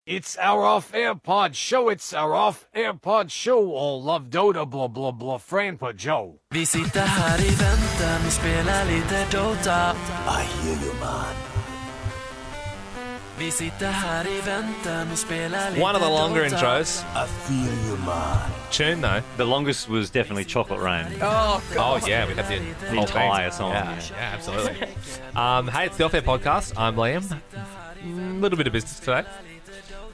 It's our off-air pod show, it's our off-air pod show. All love Dota, blah blah blah, Fran på Joe. Vi sitter här i väntan och spelar lite Dota. I hear you, man. Vi sitter här i väntan och spelar lite One of the longer Dota. intros. I feel you, man. Tune though. The longest was definitely Chocolate Rain. Oh yeah, we had the whole entire thing. song, Yeah, absolutely. Hey, it's the Off-Air Podcast. I'm Liam. A little bit of business today.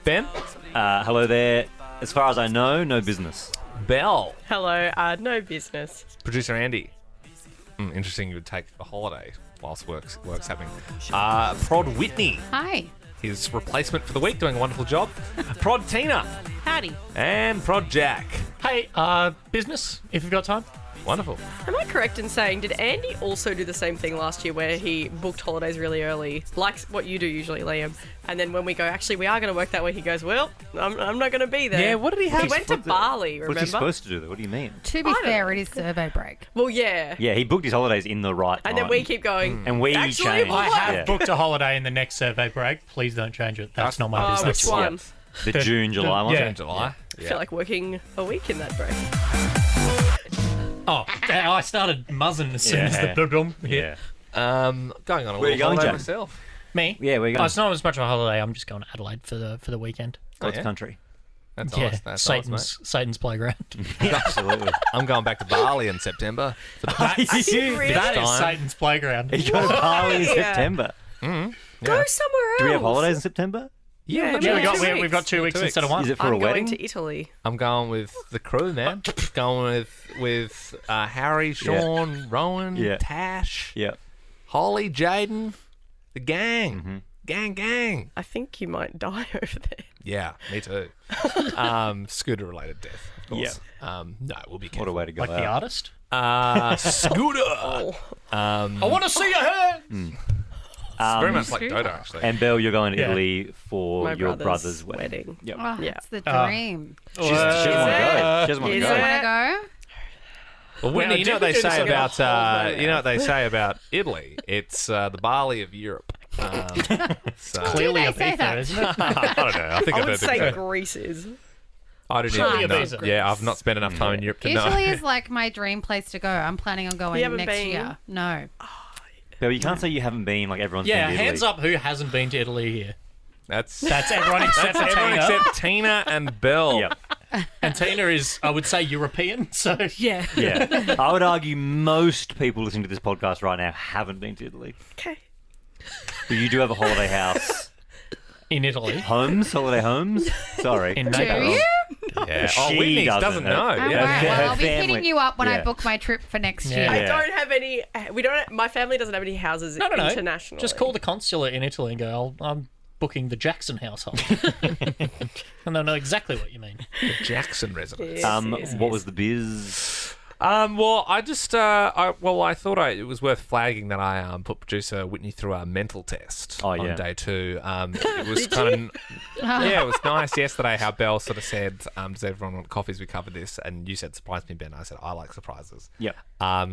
Ben? Hello there. As far as I know, no business. Bell. Hello, no business. Producer Andy. Interesting you would take a holiday whilst work's happening. Prod Whitney. Hi. His replacement for the week, doing a wonderful job. Prod Teena. Howdy. And Prod Jack. Hey, business, if you've got time. Wonderful. Am I correct in saying, did Andy also do the same thing last year where he booked holidays really early, like what you do usually, Liam? And then when we go, actually, we are going to work that way, he goes, well, I'm not going to be there. Yeah, what did he have? He went to Bali, remember? What's he supposed to do, though? What do you mean? To be fair, it is survey break. Well, yeah. Yeah, he booked his holidays in the right time. And then we keep going, And we actually, change. what? I have Yeah. booked a holiday in the next survey break. Please don't change it. That's not my Oh, business. which one? The June, July one. Yeah. In July. I feel like working a week in that break. Oh, I started muzzing as soon as the dum hit. Yeah. Going on a Where you little going, holiday Jack? myself. Me? Yeah, where you Oh, going? it's not as much of a holiday. I'm just going to Adelaide for the weekend. God's yeah? country. That's Yeah, nice. That's Satan's playground. Absolutely. I'm going back to Bali in September. Are you serious? That is time. Satan's playground. You go to Bali in Why? September. Go somewhere else. Do we have holidays in September? Yeah, Yeah, we got we've got 2 weeks 2 instead of weeks. one. Is it for I'm a going wedding? to Italy. I'm going with the crew, man. Going with Harry, Sean, Rowan, Yeah. Tash, Yeah. Holly, Jaden, the gang. Gang. I think you might die over there. Yeah, me too. Scooter-related death, of course. No, we'll be What careful. a way to go Like the out. artist. Scooter! I want to see your hair. Very much like Dota, actually. And Belle, you're going to Yeah. Italy for My your brother's brother's wedding. Yep. Oh, Yeah. that's the dream. She doesn't want to go. She doesn't want to Is go. it? Want to go? Well, Whitney, Well, you know what they did we do say this about in a whole you know what they say about Italy? It's the Bali of Europe. So, Clearly they a say beef that? there, isn't it? I don't know. I think I I've would heard say it. Greece is. I don't Surely even a know. bit. Yeah, I've not spent enough time in Europe to know. Italy is like my dream place to go. I'm planning on You going haven't next been? year. No. Belle, you can't say you haven't been like everyone's Yeah, been to Italy. hands up who hasn't been to Italy here. That's Everyone except for everyone Tina. except Tina and Bill. Yep. And Tina is, I would say, European. So Yeah. Yeah. I would argue most people listening to this podcast right now haven't been to Italy. Okay. But you do have a holiday house. in Italy. Holiday homes? Sorry. In Do Naples. you? Yeah. She Oh, Whitney doesn't doesn't know. Oh, Yeah. right. Her Well, I'll be family- hitting you up when I yeah. book my trip for next Yeah. year. I Yeah. don't have any. My family doesn't have any houses No. internationally. Just call the consulate in Italy and go, I'm booking the Jackson household. And they'll know exactly what you mean. Jackson residence. Yes. What was the biz? Well, I just, I thought it was worth flagging that I put producer Whitney through a mental test Oh, on yeah. day 2. It was kind of, yeah, it was nice yesterday how Belle sort of said, does everyone want coffees? We covered this, and you said surprise me, Ben. I said I like surprises. Yep.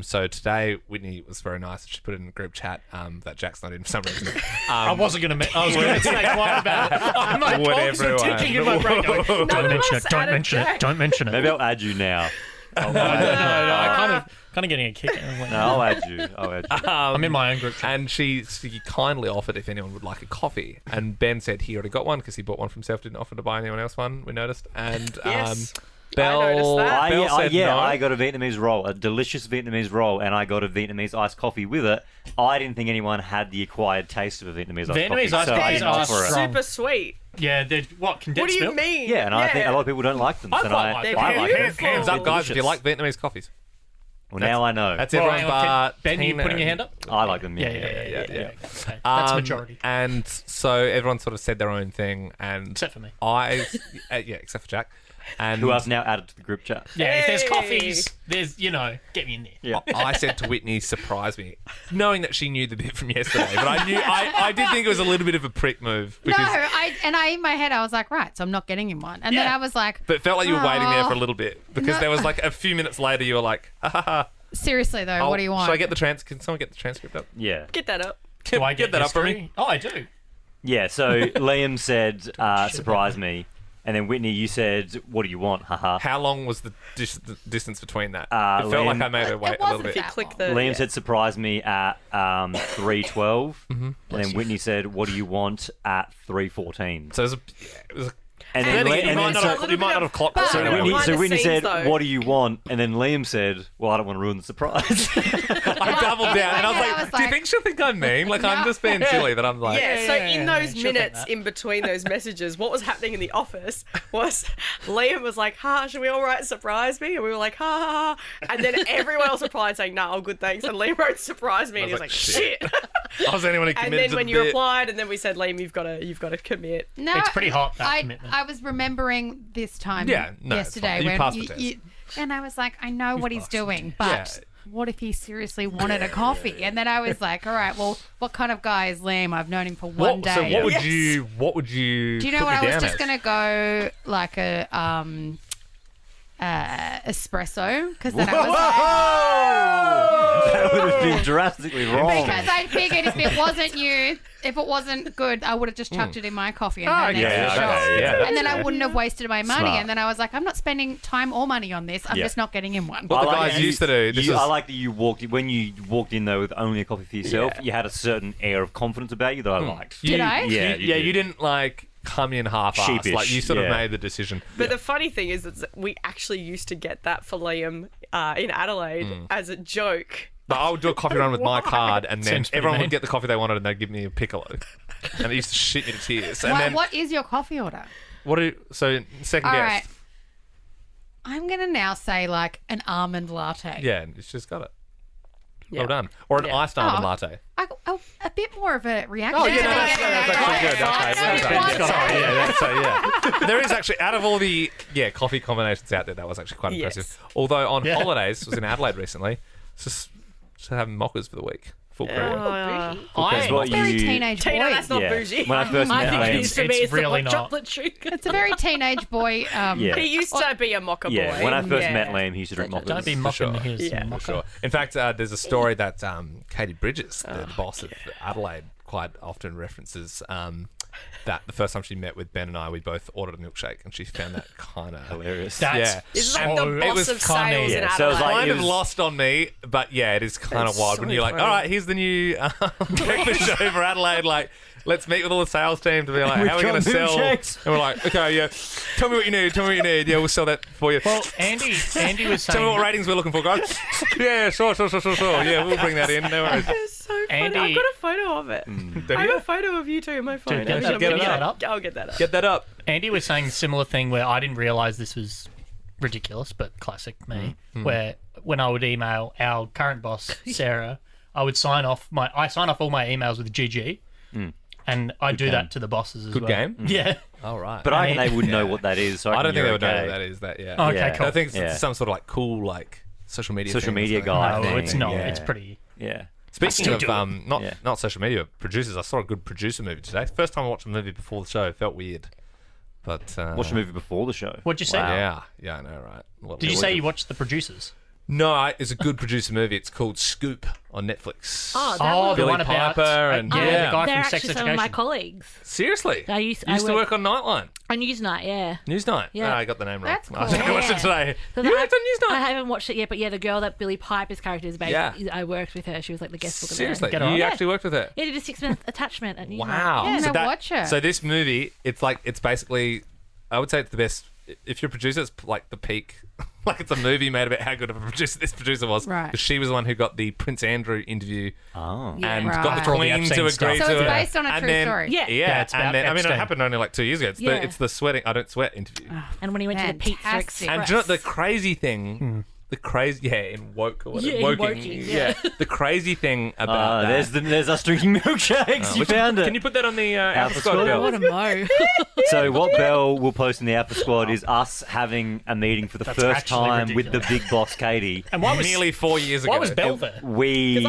So today Whitney was very nice. She put it in a group chat that Jack's not in for some reason. I was going to say quiet about it. My Would bombs are everyone? ticking in my brain. Going, None don't of mention us it. Don't added mention it. Jack. Don't mention it. Maybe I'll add you now. No. I'm kind of getting a kick. No, I'll add you. I'm in my own group chat. And she kindly offered if anyone would like a coffee. And Ben said he already got one because he bought one for himself, didn't offer to buy anyone else one, we noticed. And Yes. Belle, I noticed that. Belle said no. I got a Vietnamese roll, a delicious Vietnamese roll, and I got a Vietnamese iced coffee with it. I didn't think anyone had the acquired taste of a Vietnamese iced Vietnamese coffee, iced so I coffees didn't are offer it. strong. Super sweet. Yeah, they're what, condensed What do you milk? mean? Yeah, and I think a lot of people don't like them. I and quite like them. I like them. Hands up, guys, if you Delicious. like Vietnamese coffees. Well, now I know. That's Well, everyone hang on, but Ben, you Tina. putting your hand up? I like them. Yeah. Okay, that's majority. And so everyone sort of said their own thing. And Except for me. Except for Jack. And Who I've now added to the group chat. Yeah, if there's Hey. coffees, there's, get me in there. Yeah. I said to Whitney, surprise me, knowing that she knew the bit from yesterday. But I did think it was a little bit of a prick move. No, Because, in my head I was like, right, so I'm not getting him one. And then Yeah. I was like, But it felt like you were waiting there for a Oh. little bit. Because No. there was like a few minutes later, you were like, ha ha ha. seriously though, what do you want? Should I get the Can someone get the transcript up? Yeah. Get that up. Do I get that up for me? Oh, I do. Yeah, so Liam said, surprise me. And then Whitney, you said, what do you want? Haha. How long was the distance between that? Uh, it felt like Liam- I made her wait It a little wasn't bit. If you that click long. the Liam said, surprise me at 3:12. And then Whitney said, what do you want at 3:14? So it was a And then Li- you and might then not so- have, you might not have clocked But- it. So Yeah, Whitney, behind so the Whitney scenes, said, though. what do you want? And then Liam said, well, I don't want to ruin the surprise. I doubled down and I was I like, was do you like- think she'll think I'm mean? Like, I'm just being silly that I'm like, Yeah, so in those she'll think minutes that. in between those messages, what was happening in the office was Liam was like, ha, should we all write surprise me? And we were like, ha, ha, ha. And then everyone else replied saying, nah, all good, thanks. And Liam wrote surprise me, and he was like, shit. I was the only one who And committed then to when the you bit. replied, and then we said, Liam, you've got to commit. No, It's pretty hot, that commitment. I was remembering this time Yeah, no, it's yesterday fine. You when passed the test. and I was like, I know what he's doing, but Yeah. what if he seriously wanted a coffee? And then I was like, all right, well, what kind of guy is Liam? I've known him for one day. So what would Yes. you Do you know put what? me I was down just as? gonna go like a espresso because then I was like, That would have been drastically wrong. because I figured if it wasn't good, I would have just chucked it in my coffee and had an yeah, extra okay, shot. yeah, And then I wouldn't have wasted my money. Smart. And then I was like, I'm not spending time or money on this. I'm Yeah. just not getting in one. What the I like guys that used to do. This I is- like that you when you walked in though with only a coffee for yourself, you had a certain air of confidence about you that I liked. Did I? Yeah, You didn't like come in half-assed. Sheepish, Like you sort of yeah. made the decision. But the funny thing is that we actually used to get that for Liam in Adelaide as a joke. But I would do a coffee run with my card, and then Seems pretty everyone mean. would get the coffee they wanted, and they'd give me a piccolo, and it used to shit me to tears. And then What is your coffee order? so second All guess. right. I'm going to now say like an almond latte. Yeah, it's just got it. Yeah. Well done. Or an Yeah. iced almond Oh. latte. A bit more of a reaction. Oh yeah, to no, the that's actually good. Okay, well done. Sorry, yeah. There is actually, out of all the coffee combinations out there, that was actually quite Yes. impressive. Although on Yeah. holidays, was in Adelaide recently, just having mockers for the week, full credit. That's what Very you. teenage boy. Tina, that's not Yeah. bougie. When I first I met think Liam, he's- it's really not. chocolate treat. It's a very teenage boy. Yeah. He used to be a mocker boy. yeah, when I first Yeah. met Liam, he used to drink mockers. Don't be mocking sure. me here. Yeah. Yeah. Sure. In fact, there's a story that Katie Bridges, the boss of Adelaide, quite often references that the first time she met with Ben and I, we both ordered a milkshake, and she found that kind of Hilarious. That's Yeah. This is like so the boss of funny. sales in Yeah, so it was Adelaide. like- kind it of was- lost on me, but yeah, it is kind of It's wild so when you're like, funny. all right, here's the new breakfast show for Adelaide. Like, let's meet with all the sales team to be like, how are we going to sell? milkshakes. And we're like, okay, yeah, tell me what you need. Yeah, we'll sell that for you. Well, Andy was Tell me what saying. ratings we're looking for, guys. Yeah, sure. Yeah, we'll bring that in. No worries. It's so funny. Andy- I've got a photo of it. I have a photo of you two in my phone. get I that- should get have- that up. I'll get that up. Get that up. Andy was saying a similar thing where I didn't realize this was ridiculous, but classic me. Where when I would email our current boss Sarah, I would sign off all my emails with GG, and I do that to the bosses as Good well. game? Yeah. All right. But I And reckon they would know what that is. So I don't think they you're would know okay. what that is. That yeah. Okay, Yeah. cool. I think it's Yeah. some sort of like cool like social media Social thing or media something. guy. No, thing. it's not. Yeah. It's pretty. Yeah. Speaking still of do it. not Yeah. not social media, but producers, I saw a good producer movie today. First time I watched a movie before the show, it felt weird. But Watched a movie before the show. What'd you say? Yeah, I know, right? What- Did you what- say you watched The Producers? No, it's a good producer movie. It's called Scoop on Netflix. Oh, that Oh, was the Billy one about Piper and- yeah, yeah. the guy they're from Sex actually some of my Education. colleagues. Seriously? I used You used to work on Nightline. on Newsnight, yeah. Newsnight? Yeah. Ah, I got the name wrong. That's I think I cool. watched it today. So You worked on I Newsnight? haven't watched it yet, but yeah, the girl that Billy Piper's character is based. Yeah. I worked with her. She was like the guest booker. Seriously? Get You on. Yeah. actually worked with her? Yeah, did a 6-month attachment at Newsnight. Wow. Yeah, so no, watch it. So this movie, it's basically, I would say it's the best. If you're a producer, it's like the peak. Like it's a movie made about how good of a producer this producer was. Right. Because she was the one who got the Prince Andrew interview Oh. Yeah. and Right. got the For all the Queen to Epstein agree stuff. to So it's it. based on a And true then- story. Yeah. Yeah, it's and about then I mean it Epstein. happened only like 2 years ago. Yeah. It's the sweating. I don't sweat interview. And when he went to the Pizza Fantastic. Express. And do you know what the crazy thing? In woke or whatever. Yeah, in Woking, Woking, yeah. The crazy thing about that. There's us drinking milkshakes. You found it. Can you put that on the Alpha Alpha Squad? Squad Bell? What a mo. So what Belle will post in the Alpha Squad is us having a meeting for the That's first actually time with the ridiculous. big boss Katie. And why was Nearly 4 years ago. Why was Belle there? We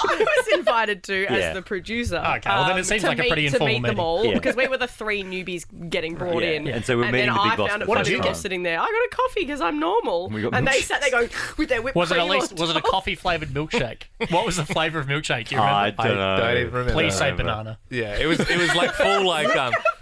I was invited to Yeah. as the producer. Okay, well, then it seems to like a meet- pretty to informal meet them meeting. all Yeah. because we were the 3 newbies getting brought Yeah. in. And so we're meeting then the big I boss found for it the funny first just time. sitting there. I got a coffee because I'm normal, We got and they milkshakes. sat there going with their whipped Was it cream at least on was it a top. coffee flavored milkshake? What was the flavor of milkshake? Do you I remember? don't know. I don't even remember. Please say Remember. banana. Yeah, it was like full like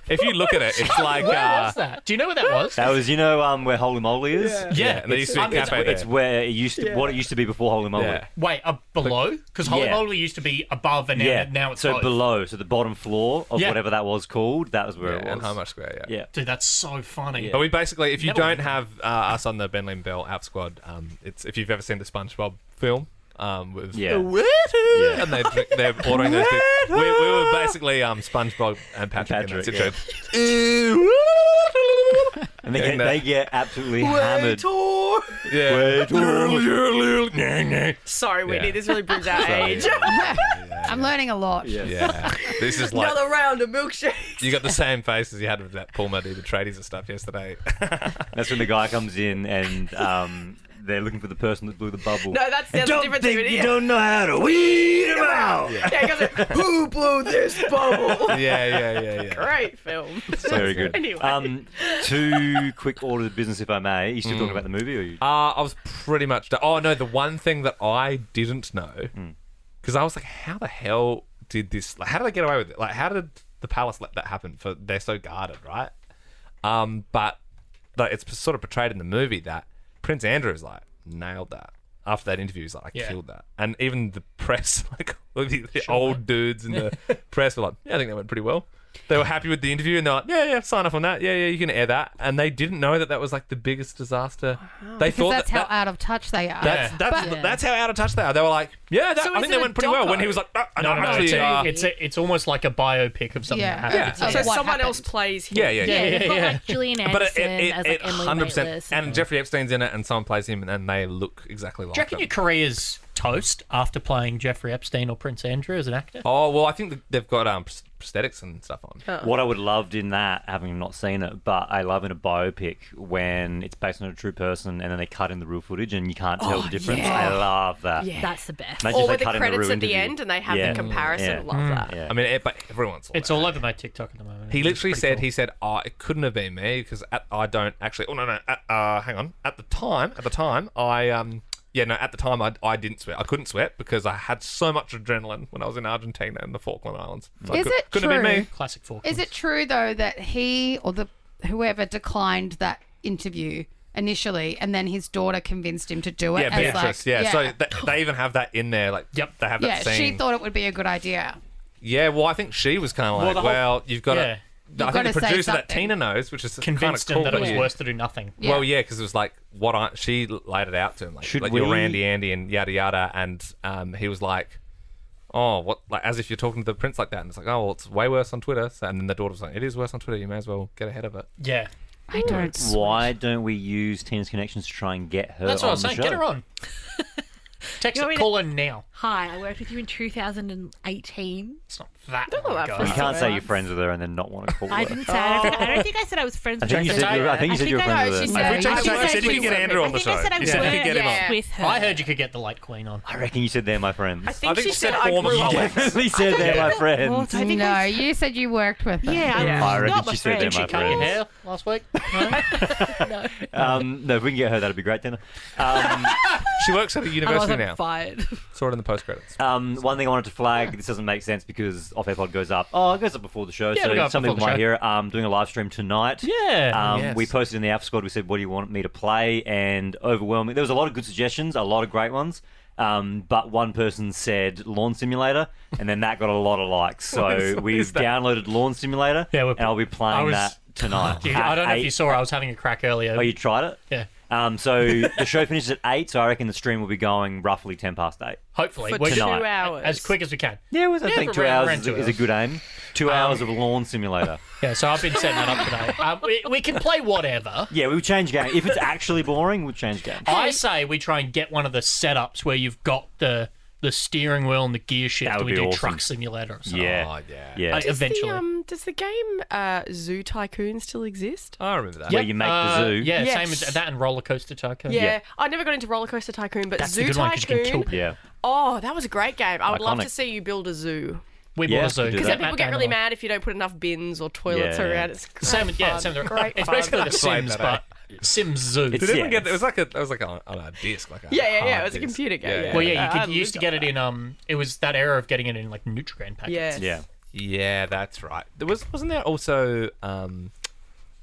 if you look at it, it's like Where was that? Do you know where that was? That was, where Holy Moly is? Yeah, and there used to be a it's- cafe there. It's where it used to, what it used to be before Holy Moly. Yeah. Wait, below? Because Holy Yeah. Moly used to be above, and now it's so both. below, so the bottom floor of Yeah. whatever that was called, that was where it was. and High Marsh Square, yeah. Yeah. Dude, that's so funny. But we basically, if you Never don't went. have us on the Ben Lim Bell Out Squad, it's if you've ever seen the SpongeBob film, with Yeah. yeah. And they're ordering those. We were basically SpongeBob and Patrick. Patrick, and yeah. that's And they get absolutely hammered. yeah. Sorry, Whitney, Yeah. this really brings our age. I'm learning a lot. Yeah, this is like Another round of milkshakes. you got the same face as you had with that Paul Muddy, the tradies and stuff yesterday. That's when the guy comes in and they're looking for the person that blew the bubble. No, that's the other different thing. Yeah. don't know how to weed him out. Yeah, he goes like, who blew this bubble? yeah. Great film. Very good. Anyway. 2 quick orders of business, if I may. Are you still talking about the movie, or you? I was pretty much done. Oh no, the one thing that I didn't know, because I was like, how the hell did this? Like, how did they get away with it? Like, how did the palace let that happen? For they're so guarded, right? But like, it's sort of portrayed in the movie that Prince Andrew's like nailed that. After that interview, he's like, I killed that. And even the press, like all the old dudes in the press were like, yeah, I think that went pretty well. They were happy with the interview and they're like, yeah, sign off on that. Yeah, you can air that. And they didn't know that was like the biggest disaster. They Because thought that's that, how out of touch they are. that's how out of touch they are. They were like, yeah, So I is think it they a went pretty well. When he was like, No, it's almost like a biopic of something Yeah. that happened. So What someone else happened? plays him. yeah. Yeah, they've got like Gillian But Anderson as like Emily 100%. Maitlis. And Jeffrey Epstein's in it, and someone plays him, and they look exactly like Do you reckon him. your career's toast after playing Jeffrey Epstein or Prince Andrew as an actor? Oh well, I think that they've got prosthetics and stuff on. What I would have loved in that, having not seen it, but I love in a biopic when it's based on a true person and then they cut in the real footage and you can't tell the difference. I love that. Yeah. That's the best. Imagine Or if they with the cut in credits real at the interview. end and they have Yeah. the comparison. Yeah. Love that. Yeah. I mean, but everyone saw It's that. all over my TikTok at the moment. He literally It's said, pretty cool. he said, oh, it couldn't have been me because I don't actually. Oh no, hang on. At the time, at the time I didn't sweat. I couldn't sweat because I had so much adrenaline when I was in Argentina and the Falkland Islands. So Is it couldn't have been true? me. Classic Falklands. Is it true though that he or whoever declined that interview initially, and then his daughter convinced him to do it? Yeah, as Beatrice. like, So they even have that in there. Like, Yep. they have yeah, that scene. she thought it would be a good idea. Yeah, well, I think she was kind of like, the whole- well, you've got Yeah. to. I gotta think the say producer that something. Teena knows, which is Convinced kind him of cool. that it was Yeah. worse to do nothing. Yeah. Well, yeah, because it was like she laid it out to him, like, Should you're we- Randy Andy and yada yada, and he was like, oh, what, like as if you're talking to the prince like that, and it's like, oh, well, it's way worse on Twitter. So, and then the daughter was like, it is worse on Twitter. You may as well get ahead of it. Yeah. I don't. Why don't we use Tina's connections to try and get her That's on what I was the saying. show? Get her on. Text You want her, me to- call her now. Hi, I worked with you in 2018. It's not that Don't long know that ago. for You can't say Right. you're friends with her and then not want to call her. I didn't say. I don't think I said I was friends I with think you her. said you were, I think you said you were I friends think with she her. said- I think I you think said you can get Andrew on the show. I think I said I You said you worked can get him on. with her. I heard you could get the late queen on. I reckon you said they're my friends. I think think she she said said I former grew up. colleagues. Definitely said they're my Well, friends. I think No, I, you said you worked with them. yeah, Yeah. I I'm reckon not my she said they're friend. my Did she cut your friends. hair last week? No? No, if we can get her, that'd be great, Tina. She works at a I university wasn't now. fired. Saw it in the post credits. One thing I wanted to flag, this doesn't make sense because Off-Air Pod goes up. Oh, it goes up before the show, Yeah, so it'll go up some before people the might show. hear it. Doing a live stream tonight. Yeah. Yes. We posted in the Alpha Squad, we said, what do you want me to play? And overwhelming, there was a lot of good suggestions, a lot of great ones. But one person said Lawn Simulator, and then that got a lot of likes. So What we've is that? downloaded Lawn Simulator, Yeah, and I'll be playing that tonight. Dude, at I don't know if 8. you saw. I was having a crack earlier. Oh, you tried it? Yeah. So the show finishes at 8, so I reckon the stream will be going roughly 10 past 8. Hopefully, For we're 2 tonight. hours. as quick as we can. Yeah, I think for 2 around hours 2 is a good aim. 2 hours of Lawn Simulator. Yeah, so I've been setting that up today. We can play whatever. Yeah, we'll change game. If it's actually boring, we'll change game. I say we try and get one of the setups where you've got the steering wheel and the gear shift, That and would we be do awesome. Truck Simulator or something. Yeah. Oh, yeah. Yeah. Eventually. Does the game Zoo Tycoon still exist? I remember that. Where you make the zoo. Yeah, Yes. same as that and Roller Coaster Tycoon. Yeah. I never got into Roller Coaster Tycoon, but That's Zoo a good one 'cause you can kill Tycoon. people. Yeah. Oh, that was a great game. I would love Iconic. to see you build a zoo. We Yeah, bought a zoo. could do Because that. then people get really mad if you don't put enough bins or toilets Yeah. around. It's great Same, yeah, fun. same. Great It's fun. basically the Explain Sims, that, but Sims Zoo. It's- Did anyone Yeah. get it was like on a disc, like a Yeah, hard it was a disc. computer game. Well, yeah, I you used to lived get it in. It was that era of getting it in like Nutrigrain packets. Yes. Yeah. Yeah, that's right. Wasn't there also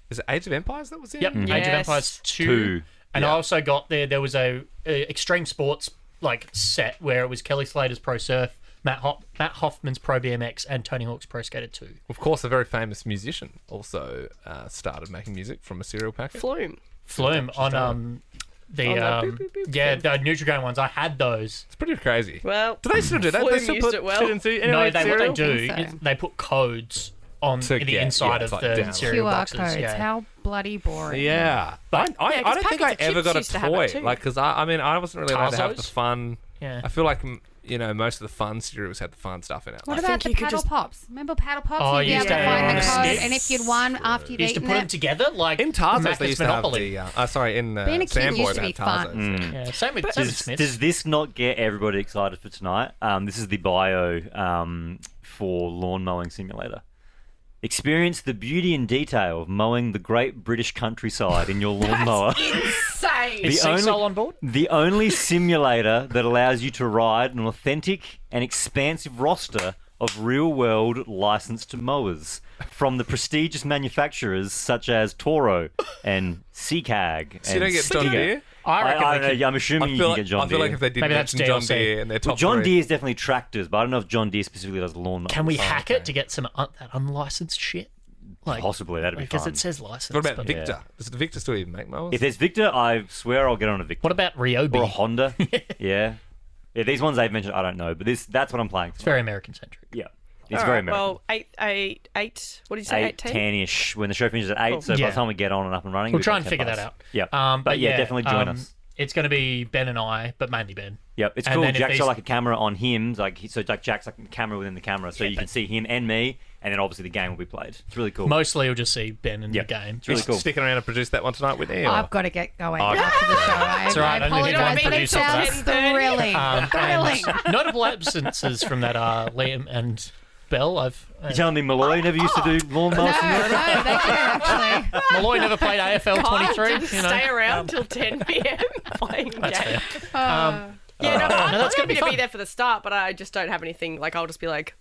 is it Age of Empires that was in? Yep, Age of Yes. Empires 2. 2. And I Yeah. also got there was a extreme sports like set where it was Kelly Slater's Pro Surf, Matt Hoffman's Pro BMX, and Tony Hawk's Pro Skater 2. Of course, a very famous musician also started making music from a cereal packet. Flume. Flume on the On the boop, boop, boop yeah thing. the Nutrigrain ones. I had those. It's pretty crazy. Well, Do they still do that? Flume They still used put it well. shit into No, anyway, what they cereal? do so. is they put codes on To the get- inside yeah, it's of like the download. cereal QR boxes. codes. Yeah. How bloody boring. Yeah, I don't packets think I of ever chips got a used to have it toy. too. Like, because I mean, I wasn't really allowed to have the Tarzos? fun. Yeah. I feel like most of the fun cereals had the fun stuff in it. What Like, about think the you could paddle just- pops? Remember paddle pops? Oh, You'd be you able used to to find have the it on code, a stick. and if you'd won after you'd You used to eaten put them it, together like in Tarzos, Mathis they used to have Monopoly. the. Sorry, in Being a kid Sandboy, used to they be had fun. Tarzos. Yeah, same with Smiths. Does this not get everybody excited for tonight? This is the bio for Lawn Mowing Simulator. Experience the beauty and detail of mowing the great British countryside in your lawnmower. insane. Is the only- Seesaw on board? The only simulator that allows you to ride an authentic and expansive roster of real-world licensed mowers from the prestigious manufacturers such as Toro and Seacag. So you don't get John Deere? I reckon I they don't could- know, I'm assuming you can get John I feel Deere. like if they did Maybe that's mention John DLC. Deere in their top John three. Deere is definitely tractors, but I don't know if John Deere specifically does lawnmowers. Can we hack it to get some that unlicensed shit? Like Possibly, that'd be because fun. it says licensed. What about but- Victor? Does the Victor still even make mowers? If there's Victor, I swear I'll get on a Victor. What about Ryobi? Or a Honda. Yeah. Yeah, these ones they've mentioned, I don't know, but that's what I'm playing. It's very American centric. Yeah. It's All very right, American. well, eight. What did you say? 8, 10-ish when the show finishes at 8, Cool. so by Yeah. the time we get on and up and running, We'll we've try got and 10 figure plus. that out. Yeah. But yeah, definitely join us. It's going to be Ben and I, but mainly Ben. Yep, it's And cool. then if Jack's got these- like a camera on him, so like Jack's like a camera within the camera, so you can see him and me, and then obviously the game will be played. It's really cool. Mostly you'll just see Ben in Yep. the game. It's really cool. Sticking around and produce that one tonight with me? I've got to get going Okay. after the show. I all right, I need apologize, one but it producer for sounds that. thrilling. Thrilling. And notable absences from that Liam and Bell. You're telling me Malloy never used to do lawnmowers? No, they didn't actually. Malloy never played AFL God, 23. didn't You know. stay around till 10 p.m. playing That's games. fair. Yeah, no, I'm that's gonna happy be to be fun. there for the start, but I just don't have anything. Like, I'll just be like,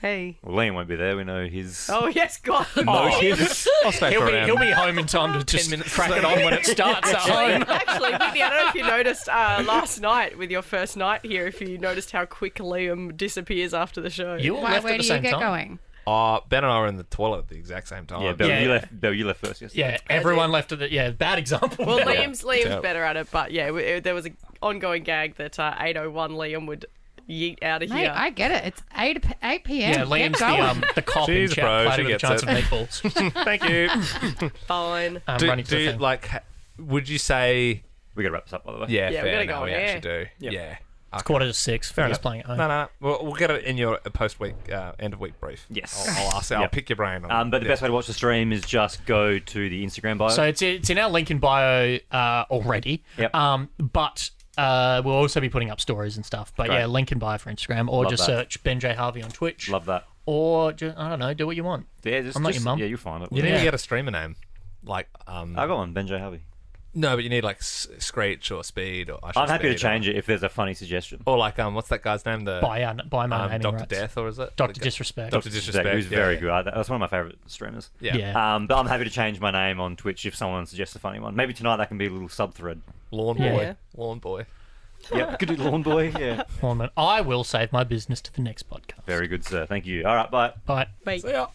hey. Well, Liam won't be there. We know his Oh, yes, God. motives. I'll stay He'll for be, around. he'll be home in time to just minutes. crack it on when it starts at home. Actually, Whitney, I don't know if you noticed last night with your first night here, if you noticed how quick Liam disappears after the show. You all Why, left where at the do you same get time. going? Ben and I were in the toilet at the exact same time. Yeah, Bell, Yeah, you yeah. left. Bell, you left first yesterday. Yeah, everyone left at the bad example. Well, Yeah. Liam's Yeah. better at it, but yeah, there was an ongoing gag that 8:01 Liam would yeet out of Mate, here. I get it. It's 8 p.m. Yeah, Liam's Get going. the cop in She's a chat pro, platter she with a gets chance it. of meatballs. Thank you. Fine. Running to the thing. Would you say? We got to wrap this up, by the way. Yeah, Yeah, we fair. gotta No, go we on actually air. do. Yeah. It's 5:45. Fair enough. playing at home. No. We'll get it in your post-week, end of week brief. Yes. I'll Yep. pick your brain on. But the best way to watch the stream is just go to the Instagram bio. So it's in our link in bio already. Yep. But we'll also be putting up stories and stuff. But Great. yeah, link in bio for Instagram, or Love just that. search Ben J Harvey on Twitch. Love that. Or just, I don't know, do what you want. Yeah, just, I'm not your mum. Yeah, you'll find it. You need Yeah. to get a streamer name, like I got one, Ben J. Harvey. no, but you need like Screech or Speed or I'm happy to change it if there's a funny suggestion. Or like what's that guy's name? The Buy my naming Doctor rights. Death, or is it Dr. The guy- Disrespect. Dr. Disrespect, who's yeah, very yeah. good. That's one of my favorite streamers. Yeah. But I'm happy to change my name on Twitch if someone suggests a funny one. Maybe tonight that can be a little sub thread. Lawn Yeah. Boy. Yeah. Lawn Boy. Yep, good lawn boy. Yeah, Ornament. I will save my business to the next podcast. very good, sir. Thank you. All right, bye. Bye. Wait. See ya.